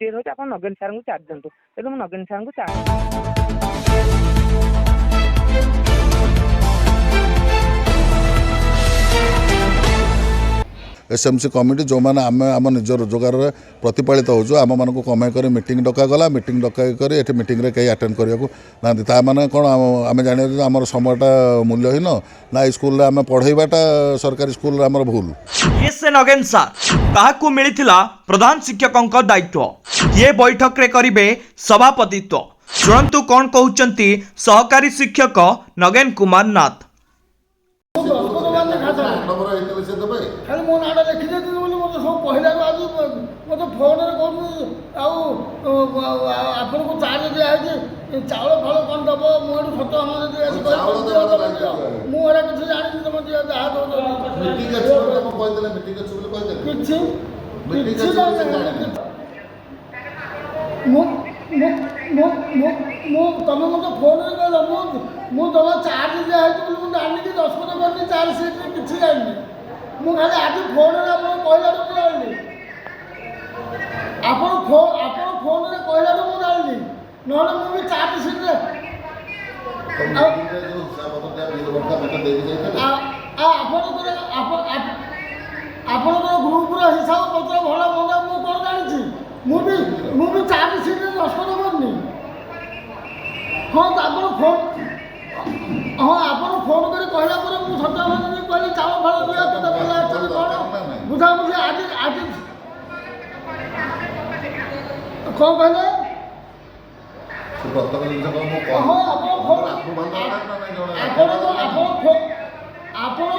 ଗୋଟିଏ ରହୁଛି, ଆପଣ ନଗେନ ସାର୍ଙ୍କୁ ଚାର୍ଜ ଦିଅନ୍ତୁ। ତେଣୁ ମୁଁ ନଗେନ ସାର୍ଙ୍କୁ ଚାର୍ଜ एसएमसी कमिटी जो मैंने आम निज रोजगार प्रतिपालित होचु आम मान कमाई कर मीटिंग डकागला मीटिंग डकाई कर ये मीटिंग कहीं अटेंड करने ना मैंने कौन आम जान आम समयटा मूल्यहीन ना स्कूल आम पढ़ाईबाटा सरकारी स्कूल आम भूल। ये से नगेन सार काहाकू मिलिथिला प्रधान शिक्षकों दायित्व ये बैठक रे करिवे सभापतित्व। शुणु कौन कहउचंती सहकारी शिक्षक नगेन कुमार नाथ। खाली मो नाटा लिखी देती बोली मत सब कहला आज मत फोन आपन को चार्ज दिया है चावल फल कौन दब मुझे सत मुझे किसी जानी तुम जहाँ तुम मत फोन मुझे तुम चार्ज दिया है मुझे जानी कि 10 पद करनी 4 सीट किसी जानी ମୁଁ ଖାଲି ଆଜି ଫୋନରେ ଆପଣ କହିଲାଠୁ ମୁଁ ଜାଣିଲି ଆପଣ ଫୋନରେ କହିଲାଠୁ ମୁଁ ଜାଣିଲି ନହେଲେ ମୁଁ ବି ଚାର୍ଜ ସିଟ୍ରେ ଆପଣଙ୍କର ଗ୍ରୁପର ହିସାବ ପତ୍ର ଭଲ ମନ୍ଦ ମୁଁ କ'ଣ ଜାଣିଛି ମୁଁ ବି ଚାର୍ଜ ସିଟ୍ରେ ଦସ୍ତଖତ କରିନି। ହଁ ଆପଣ ଫୋନ୍ କରି କହିଲା ପରେ ମୁଁ ସତ୍ୟଭାନ କହିଲି ଚାଉଳ ଫଳ ଦିଅ କେତେ ପିଲା ଅଛନ୍ତି କ'ଣ ବୁଝାବୁଝି ଆଜି କ'ଣ କହିଲେ? ହଁ ଆପଣ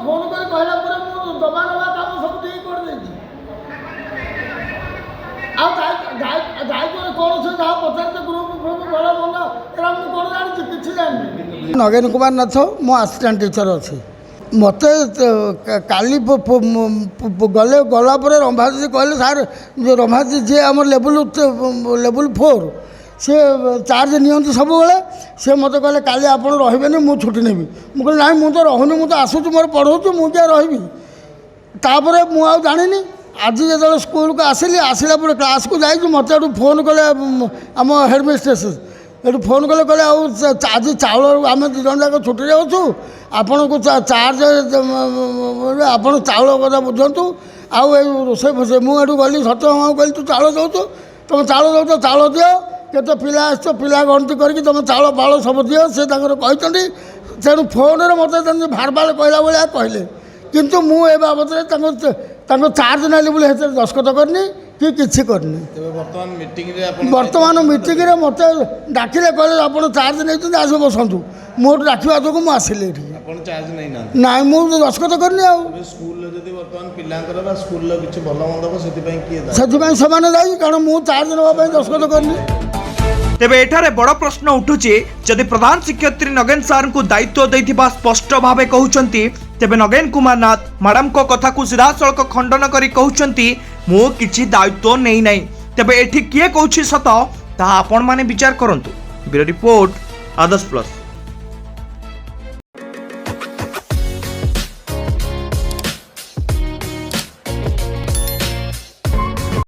ଫୋନ୍ କରି କହିଲା ପରେ ମୁଁ ଦବା ନେବା କାମ ସବୁ ଠିକ୍ କରିଦେଇଛି। ଆଉ ଯାଇକରି କ'ଣ ସେ ଯାହା ପଚାରିছে ଗ୍ରୁପ ଭଲ ମନ୍ଦ ଏରା ମୁଁ କ'ଣ ଜାଣିଛି କିଛି ଜାଣିନି। ନଗେନ କୁମାର ନାଥ ମୁଁ ଆସିଷ୍ଟାଣ୍ଟ ଟିଚର ଅଛି। ମୋତେ କାଲି ଗଲା ପରେ ରମ୍ଭାଜୀ କହିଲେ ସାର୍ ରମ୍ଭାଜୀ ଯିଏ ଆମର ଲେବୁଲ୍ 4 ସେ ଚାର୍ଜ ନିଅନ୍ତି ସବୁବେଳେ, ସେ ମୋତେ କହିଲେ କାଲି ଆପଣ ରହିବେନି ମୁଁ ଛୁଟି ନେବି। ମୁଁ କହିଲି ନାଇଁ ମୁଁ ତ ରହୁନି, ମୁଁ ତ ଆସୁଛି ମୋର ପଢ଼ଉଛି, ମୁଁ କିଏ ରହିବି। ତାପରେ ମୁଁ ଆଉ ଜାଣିନି। ଆଜି ଯେତେବେଳେ ସ୍କୁଲକୁ ଆସିଲା ପରେ କ୍ଲାସ୍କୁ ଯାଇକି ମୋତେ ଏଠୁ ଫୋନ୍ କଲେ ଆମ ହେଡ଼ମିଷ୍ଟ୍ରେସ୍ ଏଠୁ ଫୋନ୍ କଲେ ଆଉ ଆଜି ଚାଉଳ ଆମେ 2 ଜଣ ଯାକ ଛୁଟିରେ ଅଛୁ, ଆପଣଙ୍କୁ ଚାର୍ଜ ଆପଣ ଚାଉଳ କଥା ବୁଝନ୍ତୁ ଆଉ ଏଇ ରୋଷେଇ ଫୋଷେଇ। ମୁଁ ଏଠୁ ଗଲି ସତ୍ୟଭାମାକୁ କହିଲି ତୁ ଚାଉଳ ଦେଉଛୁ, ତୁମେ ଚାଉଳ ଦେଉଛ ଚାଉଳ ଦିଅ, କେତେ ପିଲା ଆସିଛ ପିଲା ଗଣତି କରିକି ତୁମେ ଚାଉଳ ଫାଉଳ ସବୁ ଦିଅ। ସେ ତାଙ୍କର କହିଛନ୍ତି। ତେଣୁ ଫୋନ୍ରେ ମୋତେ ଭାରବାଲ କହିଲା ଭଳିଆ କହିଲେ, କିନ୍ତୁ ମୁଁ ଏ ବାବଦରେ ତାଙ୍କ ଚାର୍ଜ ନେଲି ବୋଲି ସେଥିରେ ଦସ୍ତଖତ କରିନି କି କିଛି କରିନି। ବର୍ତ୍ତମାନ ମିଟିଂରେ ମୋତେ ଡାକିଲେ କହିଲେ ଆପଣ ଚାର୍ଜ ନେଇଛନ୍ତି ଆସି ବସନ୍ତୁ। ମୁଁ ଡାକିବା ଯୋଗୁଁ ମୁଁ ଆସିଲି ଏଠି। ନାଇଁ ମୁଁ ଦସ୍ତଖତ କରିନି। ଆଉ ସେଥିପାଇଁ ସେମାନେ ଦାୟୀ, କାରଣ ମୁଁ ଚାର୍ଜ ନେବା ପାଇଁ ଦସ୍ତଖତ କରିନି। तेबे एठारे बड़ प्रश्न उठुची जदि प्रधान शिक्षयित्री नगेन सार को दायित्व देथिबा स्पष्ट भावे कहउचंती तेबे नगेन कुमार नाथ मैडम को कथा को सीधासलख खंडन करी कहउचंती मु किछि दायित्व नेई नाही। तेबे एठी किए कहउछि सत ता आपण माने विचार करंतु। ब्यूरो रिपोर्ट आदर्श प्लस।